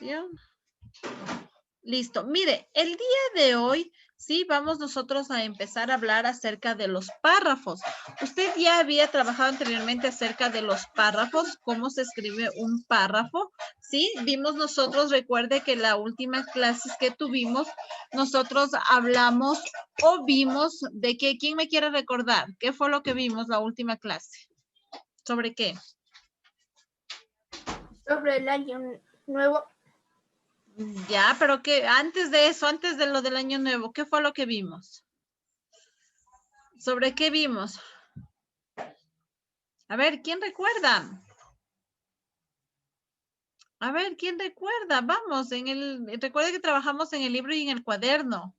oración. Listo. Mire, el día de hoy, sí, vamos nosotros a empezar a hablar acerca de los párrafos. Usted ya había trabajado anteriormente acerca de los párrafos, cómo se escribe un párrafo, sí. Vimos nosotros, recuerde que la última clase que tuvimos, nosotros hablamos o vimos de que, ¿quién me quiere recordar? ¿Qué fue lo que vimos la última clase? ¿Sobre qué? Sobre el año nuevo. Ya, pero que antes de eso, antes de lo del año nuevo, ¿qué fue lo que vimos? ¿Sobre qué vimos? A ver, ¿quién recuerda? A ver, ¿quién recuerda? Vamos, recuerde que trabajamos en el libro y en el cuaderno.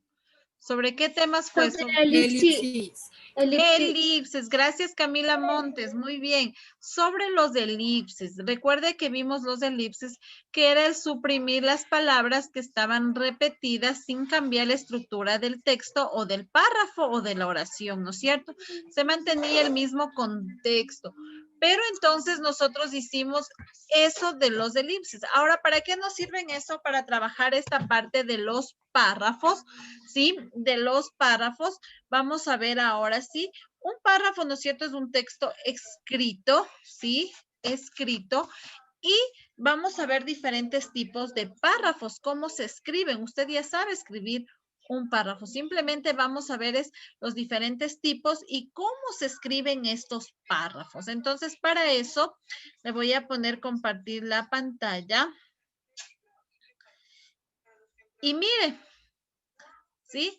¿Sobre qué temas fue? Sobre elipsis. Elipses, gracias Camila Montes, muy bien. Sobre los elipses, recuerde que vimos los elipses, que era el suprimir las palabras que estaban repetidas sin cambiar la estructura del texto o del párrafo o de la oración, ¿no es cierto? Se mantenía el mismo contexto. Pero entonces nosotros hicimos eso de los elipses. Ahora, ¿para qué nos sirven eso? Para trabajar esta parte de los párrafos, ¿sí? De los párrafos. Vamos a ver ahora, ¿sí? Un párrafo, ¿no es cierto? Es un texto escrito, ¿sí? Escrito. Y vamos a ver diferentes tipos de párrafos, cómo se escriben. Usted ya sabe escribir un párrafo. Simplemente vamos a ver los diferentes tipos y cómo se escriben estos párrafos. Entonces, para eso, le voy a poner compartir la pantalla. Y mire, ¿sí?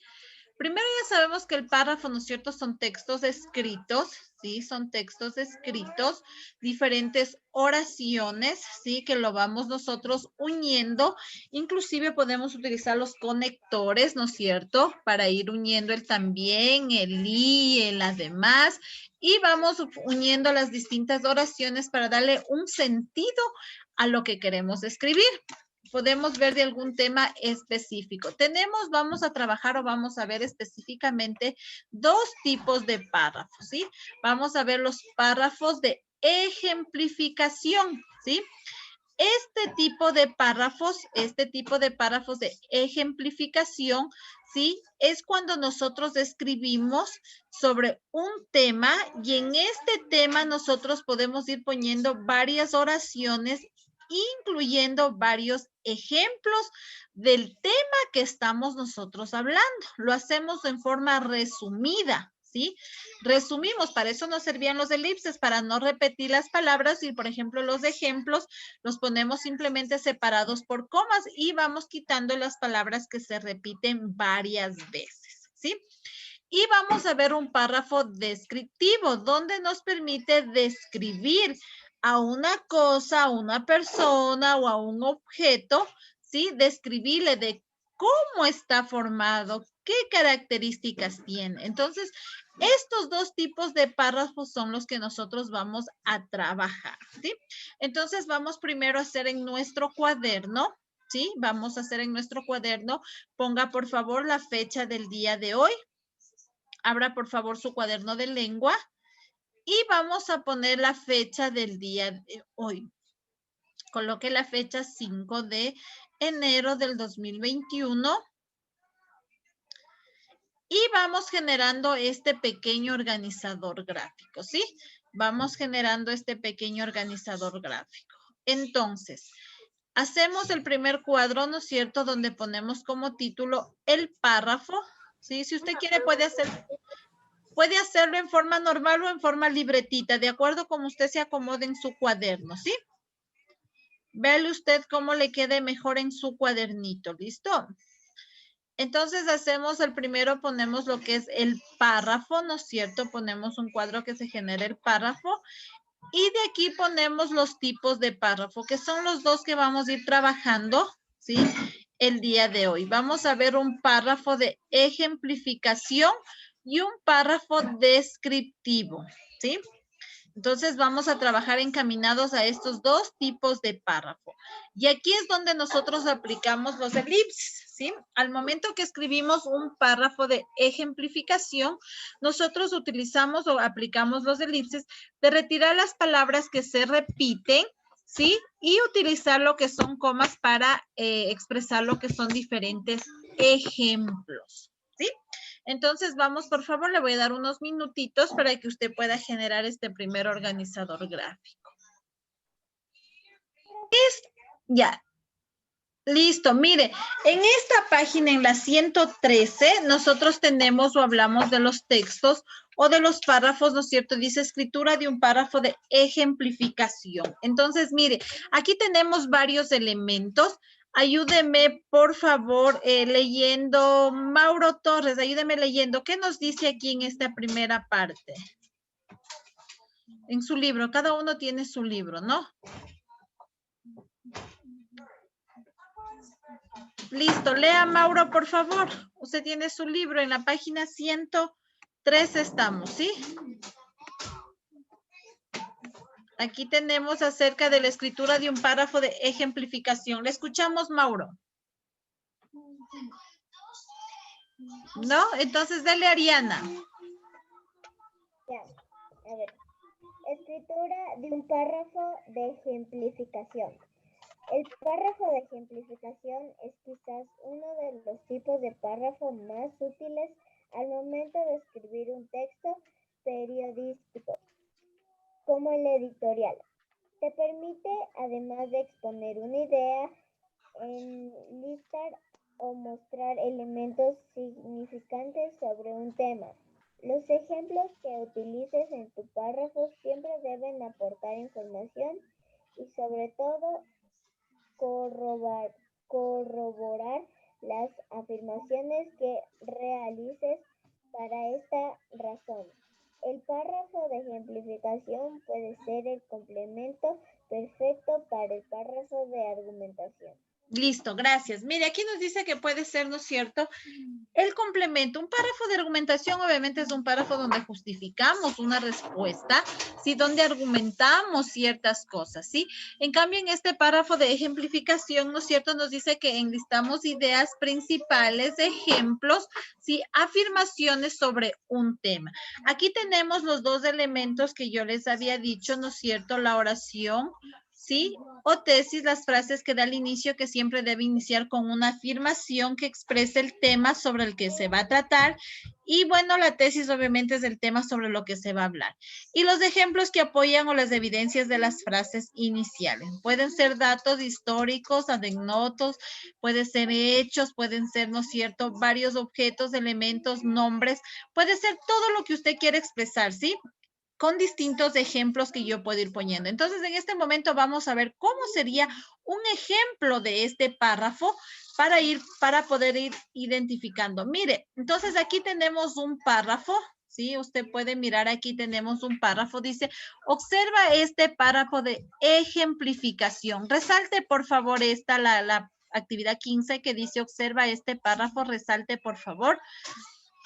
Primero ya sabemos que el párrafo, ¿no es cierto? Son textos escritos, ¿sí? Son textos escritos, diferentes oraciones, ¿sí? Que lo vamos nosotros uniendo. Inclusive podemos utilizar los conectores, ¿no es cierto? Para ir uniendo el también, el y, el además. Y vamos uniendo las distintas oraciones para darle un sentido a lo que queremos escribir. Podemos ver de algún tema específico. Vamos a trabajar o vamos a ver específicamente dos tipos de párrafos, ¿sí? Vamos a ver los párrafos de ejemplificación, ¿sí? Este tipo de párrafos de ejemplificación, ¿sí? Es cuando nosotros escribimos sobre un tema y en este tema nosotros podemos ir poniendo varias oraciones incluyendo varios ejemplos del tema que estamos nosotros hablando. Lo hacemos en forma resumida, ¿sí? Resumimos, para eso nos servían los elipses, para no repetir las palabras y, por ejemplo, los ejemplos los ponemos simplemente separados por comas y vamos quitando las palabras que se repiten varias veces, ¿sí? Y vamos a ver un párrafo descriptivo donde nos permite describir a una cosa, a una persona o a un objeto, ¿sí? Describirle de cómo está formado, qué características tiene. Entonces, estos dos tipos de párrafos son los que nosotros vamos a trabajar, ¿sí? Entonces, vamos primero a hacer en nuestro cuaderno, ¿sí? Vamos a hacer en nuestro cuaderno, ponga por favor la fecha del día de hoy. Abra por favor su cuaderno de lengua y vamos a poner la fecha del día de hoy. Coloque la fecha 5 de enero del 2021 y vamos generando este pequeño organizador gráfico, ¿sí? Vamos generando este pequeño organizador gráfico. Entonces, hacemos el primer cuadro, ¿no es cierto? Donde ponemos como título el párrafo, ¿sí? Si usted quiere puede hacerlo en forma normal o en forma libretita, de acuerdo como usted se acomode en su cuaderno, ¿sí? Véale usted cómo le quede mejor en su cuadernito, ¿listo? Entonces hacemos el primero, ponemos lo que es el párrafo, ¿no es cierto? Ponemos un cuadro que se genere el párrafo y de aquí ponemos los tipos de párrafo, que son los dos que vamos a ir trabajando, ¿sí? El día de hoy. Vamos a ver un párrafo de ejemplificación y un párrafo descriptivo, ¿sí? Entonces vamos a trabajar encaminados a estos dos tipos de párrafo. Y aquí es donde nosotros aplicamos los elipses, ¿sí? Al momento que escribimos un párrafo de ejemplificación, nosotros utilizamos o aplicamos los elipses de retirar las palabras que se repiten, ¿sí? Y utilizar lo que son comas para expresar lo que son diferentes ejemplos, ¿sí? Entonces, vamos, por favor, le voy a dar unos minutitos para que usted pueda generar este primer organizador gráfico. Ya. Listo, mire, en esta página, en la 113, nosotros tenemos o hablamos de los textos o de los párrafos, ¿no es cierto? Dice escritura de un párrafo de ejemplificación. Entonces, mire, aquí tenemos varios elementos. Ayúdeme, por favor, leyendo. Mauro Torres, ayúdeme leyendo. ¿Qué nos dice aquí en esta primera parte? En su libro, cada uno tiene su libro, ¿no? Listo, lea Mauro, por favor. Usted tiene su libro en la página 103 estamos, ¿sí? Aquí tenemos acerca de la escritura de un párrafo de ejemplificación. Le escuchamos, Mauro. ¿No? Entonces, dele Ariana. Ya, a ver. Escritura de un párrafo de ejemplificación. El párrafo de ejemplificación es quizás uno de los tipos de párrafo más útiles al momento de escribir un texto periodístico, como el editorial. Te permite, además de exponer una idea, enlistar o mostrar elementos significantes sobre un tema. Los ejemplos que utilices en tu párrafo siempre deben aportar información y sobre todo corroborar las afirmaciones que realices. Para esta razón, el párrafo de ejemplificación puede ser el complemento perfecto para el párrafo de argumentación. Listo, gracias. Mire, aquí nos dice que puede ser, ¿no es cierto?, el complemento. Un párrafo de argumentación obviamente es un párrafo donde justificamos una respuesta, ¿sí? Donde argumentamos ciertas cosas, ¿sí? En cambio, en este párrafo de ejemplificación, ¿no es cierto?, nos dice que enlistamos ideas principales, ejemplos, ¿sí? Afirmaciones sobre un tema. Aquí tenemos los dos elementos que yo les había dicho, ¿no es cierto?, la oración, ¿sí? O tesis, las frases que da al inicio, que siempre debe iniciar con una afirmación que exprese el tema sobre el que se va a tratar. Y bueno, la tesis obviamente es el tema sobre lo que se va a hablar. Y los ejemplos que apoyan o las evidencias de las frases iniciales. Pueden ser datos históricos, anecdotos, pueden ser hechos, pueden ser, ¿no es cierto?, varios objetos, elementos, nombres. Puede ser todo lo que usted quiera expresar, ¿sí?, con distintos ejemplos que yo puedo ir poniendo. Entonces, en este momento vamos a ver cómo sería un ejemplo de este párrafo para poder ir identificando. Mire, entonces aquí tenemos un párrafo, ¿sí? Usted puede mirar, aquí tenemos un párrafo, dice, observa este párrafo de ejemplificación. Resalte, por favor, la actividad 15 que dice, observa este párrafo, resalte, por favor.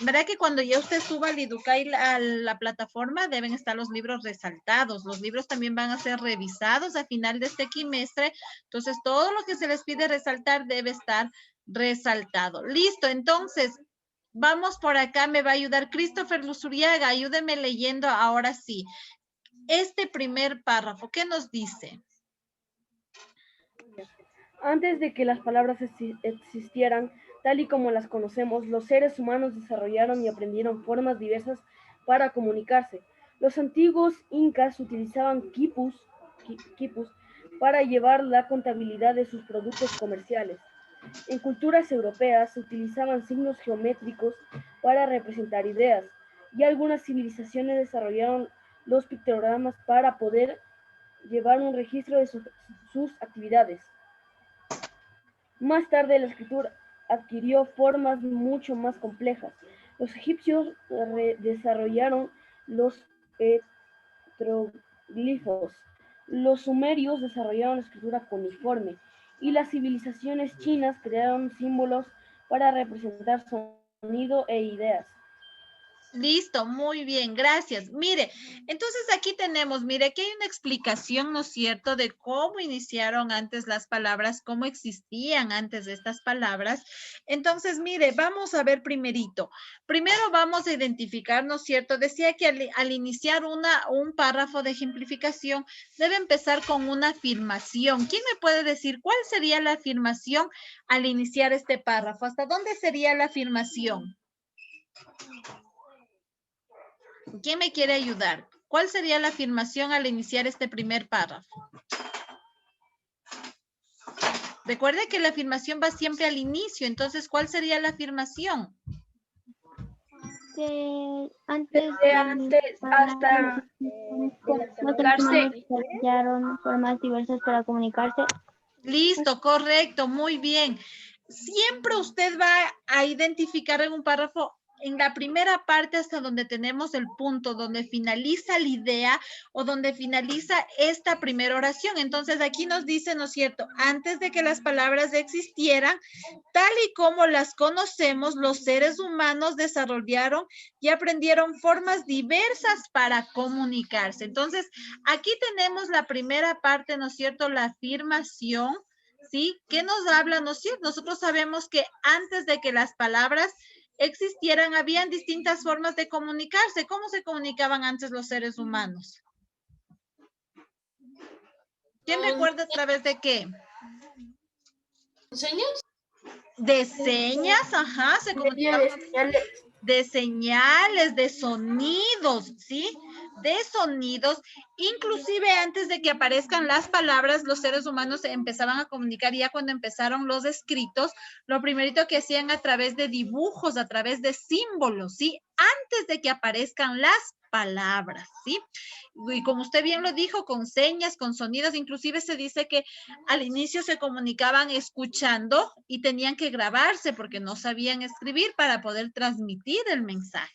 ¿Verdad que cuando ya usted suba al Educay a la plataforma deben estar los libros resaltados? Los libros también van a ser revisados a final de este quimestre. Entonces, todo lo que se les pide resaltar debe estar resaltado. Listo, entonces, vamos por acá. Me va a ayudar Christopher Luzuriaga. Ayúdeme leyendo ahora sí. Este primer párrafo, ¿qué nos dice? Antes de que las palabras existieran, tal y como las conocemos, los seres humanos desarrollaron y aprendieron formas diversas para comunicarse. Los antiguos incas utilizaban quipus para llevar la contabilidad de sus productos comerciales. En culturas europeas se utilizaban signos geométricos para representar ideas, y algunas civilizaciones desarrollaron los pictogramas para poder llevar un registro de sus actividades. Más tarde, la escritura adquirió formas mucho más complejas. Los egipcios desarrollaron los petroglifos, los sumerios desarrollaron la escritura cuneiforme y las civilizaciones chinas crearon símbolos para representar sonido e ideas. Listo, muy bien, gracias. Mire, entonces aquí tenemos, mire, aquí hay una explicación, ¿no es cierto?, de cómo iniciaron antes las palabras, cómo existían antes de estas palabras. Entonces, mire, vamos a ver primerito. Primero vamos a identificar, ¿no es cierto? Decía que al iniciar un párrafo de ejemplificación, debe empezar con una afirmación. ¿Quién me puede decir cuál sería la afirmación al iniciar este párrafo? ¿Hasta dónde sería la afirmación? ¿Quién me quiere ayudar? ¿Cuál sería la afirmación al iniciar este primer párrafo? Recuerde que la afirmación va siempre al inicio, entonces, ¿cuál sería la afirmación? Que Desde antes hasta comunicarse. desarrollaron formas diversas para comunicarse. Listo, correcto, muy bien. Siempre usted va a identificar en un párrafo, en la primera parte hasta donde tenemos el punto, donde finaliza la idea o donde finaliza esta primera oración. Entonces aquí nos dice, ¿no es cierto? Antes de que las palabras existieran, tal y como las conocemos, los seres humanos desarrollaron y aprendieron formas diversas para comunicarse. Entonces, aquí tenemos la primera parte, ¿no es cierto? La afirmación, ¿sí? ¿Qué nos habla, no es cierto? Nosotros sabemos que antes de que las palabras existieran, habían distintas formas de comunicarse. ¿Cómo se comunicaban antes los seres humanos? ¿Quién recuerda a través de qué? ¿Señas? De señas, ajá, se comunicaban de señales, de sonidos, ¿sí? De sonidos, inclusive antes de que aparezcan las palabras, los seres humanos se empezaban a comunicar. Ya cuando empezaron los escritos, lo primerito que hacían a través de dibujos, a través de símbolos, ¿sí? Antes de que aparezcan las palabras, ¿sí? Y como usted bien lo dijo, con señas, con sonidos, inclusive se dice que al inicio se comunicaban escuchando y tenían que grabarse porque no sabían escribir para poder transmitir el mensaje.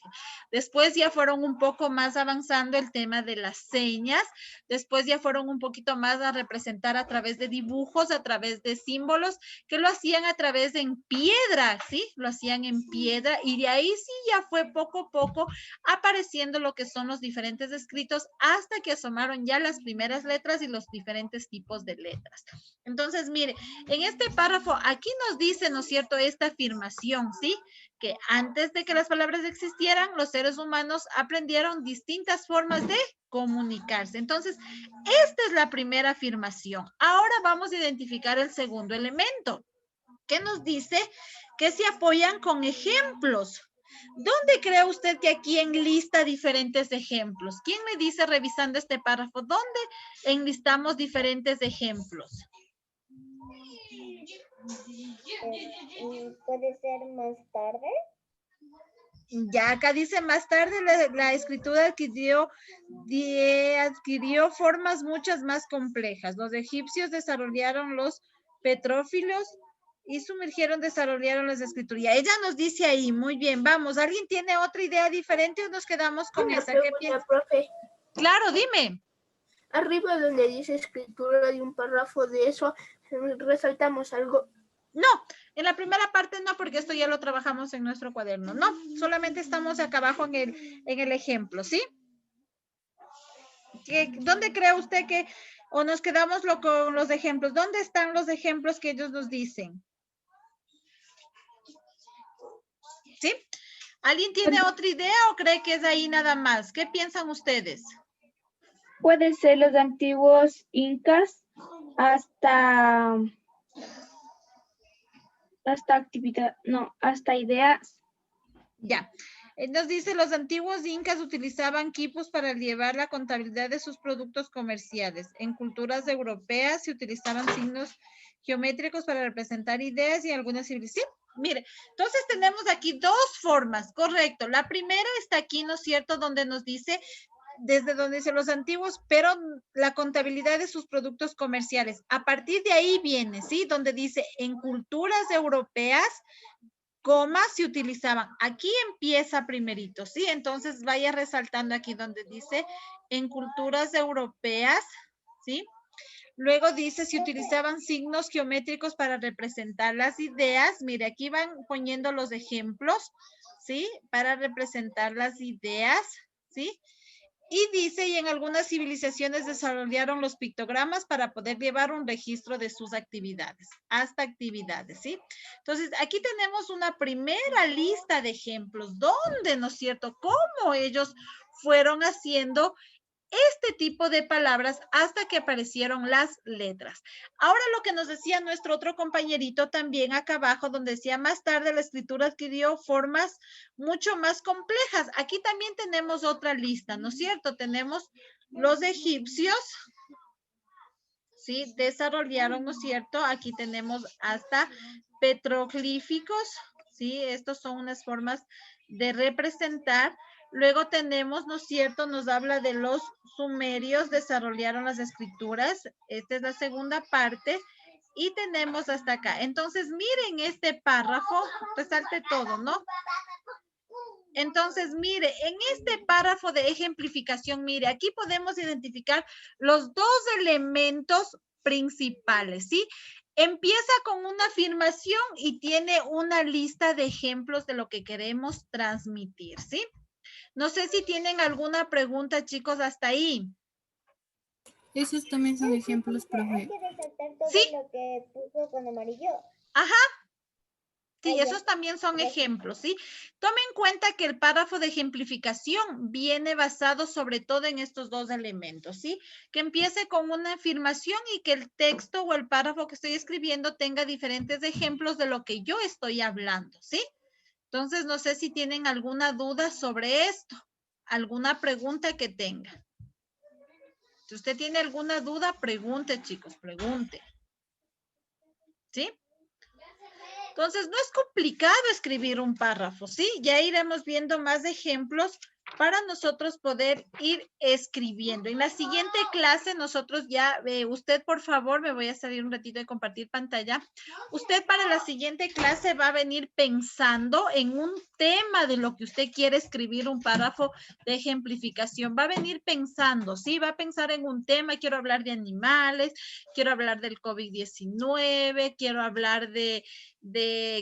Después ya fueron un poco más avanzando el tema de las señas, después ya fueron un poquito más a representar a través de dibujos, a través de símbolos, que lo hacían a través de en piedra, ¿sí? Lo hacían en piedra y de ahí sí ya fue poco a poco apareciendo lo que son los diferentes escritos hasta que asomaron ya las primeras letras y los diferentes tipos de letras. Entonces, mire, en este párrafo aquí nos dice, ¿no es cierto?, esta afirmación, ¿sí? Que antes de que las palabras existieran, los seres humanos aprendieron distintas formas de comunicarse. Entonces, esta es la primera afirmación. Ahora vamos a identificar el segundo elemento, que nos dice que se apoyan con ejemplos. ¿Dónde cree usted que aquí enlista diferentes ejemplos? ¿Quién me dice, revisando este párrafo, dónde enlistamos diferentes ejemplos? Puede ser más tarde. Ya acá dice, más tarde la escritura adquirió formas muchas más complejas. Los egipcios desarrollaron los petrófilos y desarrollaron las escrituras. Ella nos dice ahí, muy bien, vamos, ¿alguien tiene otra idea diferente o nos quedamos con esa? ¿Qué piensas? Profe. Claro, dime. Arriba donde dice escritura de un párrafo de eso, resaltamos algo. No, en la primera parte no, porque esto ya lo trabajamos en nuestro cuaderno. No, solamente estamos acá abajo en el ejemplo, ¿sí? ¿Dónde cree usted que, o nos quedamos con los ejemplos? ¿Dónde están los ejemplos que ellos nos dicen? ¿Sí? ¿Alguien tiene otra idea o cree que es ahí nada más? ¿Qué piensan ustedes? Puede ser los antiguos incas hasta actividad, no, hasta ideas. Ya. Nos dice, los antiguos incas utilizaban quipus para llevar la contabilidad de sus productos comerciales. En culturas europeas se utilizaban signos geométricos para representar ideas y algunas civilizaciones. Sí, mire, entonces tenemos aquí dos formas, correcto. La primera está aquí, ¿no es cierto?, donde nos dice, desde donde dice los antiguos, pero la contabilidad de sus productos comerciales. A partir de ahí viene, ¿sí? Donde dice, en culturas europeas, comas se utilizaban. Aquí empieza primerito, ¿sí? Entonces vaya resaltando aquí donde dice, en culturas europeas, ¿sí? Luego dice, se utilizaban signos geométricos para representar las ideas. Mire, aquí van poniendo los ejemplos, ¿sí? Para representar las ideas, ¿sí? Y dice, y en algunas civilizaciones desarrollaron los pictogramas para poder llevar un registro de sus actividades, hasta actividades, ¿sí? Entonces, aquí tenemos una primera lista de ejemplos, donde, ¿no es cierto?, cómo ellos fueron haciendo este tipo de palabras hasta que aparecieron las letras. Ahora lo que nos decía nuestro otro compañerito también acá abajo, donde decía más tarde la escritura adquirió formas mucho más complejas. Aquí también tenemos otra lista, ¿no es cierto? Tenemos los egipcios, ¿sí? Desarrollaron, ¿no es cierto? Aquí tenemos hasta petroglíficos, ¿sí? Estos son unas formas de representar. Luego tenemos, ¿no es cierto? Nos habla de los sumerios, desarrollaron las escrituras. Esta es la segunda parte. Y tenemos hasta acá. Entonces, miren este párrafo, resalte todo, ¿no? Entonces, mire, en este párrafo de ejemplificación, mire, aquí podemos identificar los dos elementos principales, ¿sí? Empieza con una afirmación y tiene una lista de ejemplos de lo que queremos transmitir, ¿sí? No sé si tienen alguna pregunta, chicos, hasta ahí. Esos también son ejemplos, profe. Hay que resaltar todo ¿Sí? lo que puso con amarillo. Ajá. Sí, ya. esos también son Gracias. ejemplos, ¿sí? Tome en cuenta que el párrafo de ejemplificación viene basado sobre todo en estos dos elementos, ¿sí? Que empiece con una afirmación y que el texto o el párrafo que estoy escribiendo tenga diferentes ejemplos de lo que yo estoy hablando, ¿sí? Entonces, no sé si tienen alguna duda sobre esto, alguna pregunta que tenga. Si usted tiene alguna duda, pregunte, chicos, pregunte. ¿Sí? Entonces, no es complicado escribir un párrafo, ¿sí? Ya iremos viendo más ejemplos para nosotros poder ir escribiendo. En la siguiente clase nosotros ya, usted por favor, me voy a salir un ratito de compartir pantalla. Usted para la siguiente clase va a venir pensando en un tema de lo que usted quiere escribir un párrafo de ejemplificación. Va a venir pensando, ¿sí? Va a pensar en un tema, quiero hablar de animales, quiero hablar del COVID-19, quiero hablar de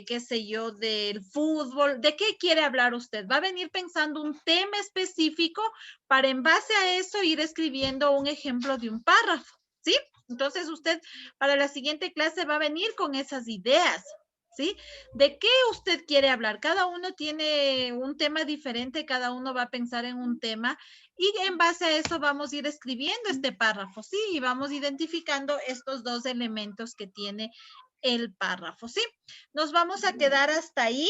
qué sé yo, del fútbol, ¿de qué quiere hablar usted? Va a venir pensando un tema específico para en base a eso ir escribiendo un ejemplo de un párrafo, ¿sí? Entonces usted para la siguiente clase va a venir con esas ideas, ¿sí? ¿De qué usted quiere hablar? Cada uno tiene un tema diferente, cada uno va a pensar en un tema y en base a eso vamos a ir escribiendo este párrafo, ¿sí? Y vamos identificando estos dos elementos que tiene el párrafo, ¿sí? Nos vamos a quedar hasta ahí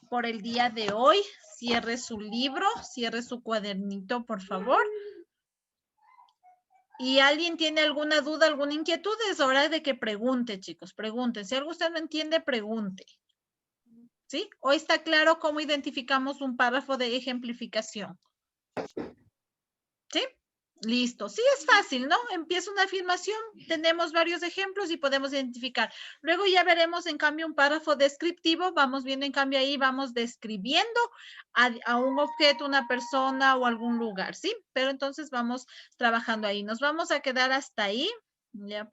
por el día de hoy. Cierre su libro, cierre su cuadernito, por favor. ¿Y alguien tiene alguna duda, alguna inquietud? Es hora de que pregunte, chicos, pregunten. Si algo usted no entiende, pregunte. ¿Sí? Hoy está claro cómo identificamos un párrafo de ejemplificación. ¿Sí? Listo. Sí, es fácil, ¿no? Empieza una afirmación, tenemos varios ejemplos y podemos identificar. Luego ya veremos, en cambio, un párrafo descriptivo. Vamos viendo, en cambio, ahí vamos describiendo a un objeto, una persona o algún lugar, ¿sí? Pero entonces vamos trabajando ahí. Nos vamos a quedar hasta ahí. Ya.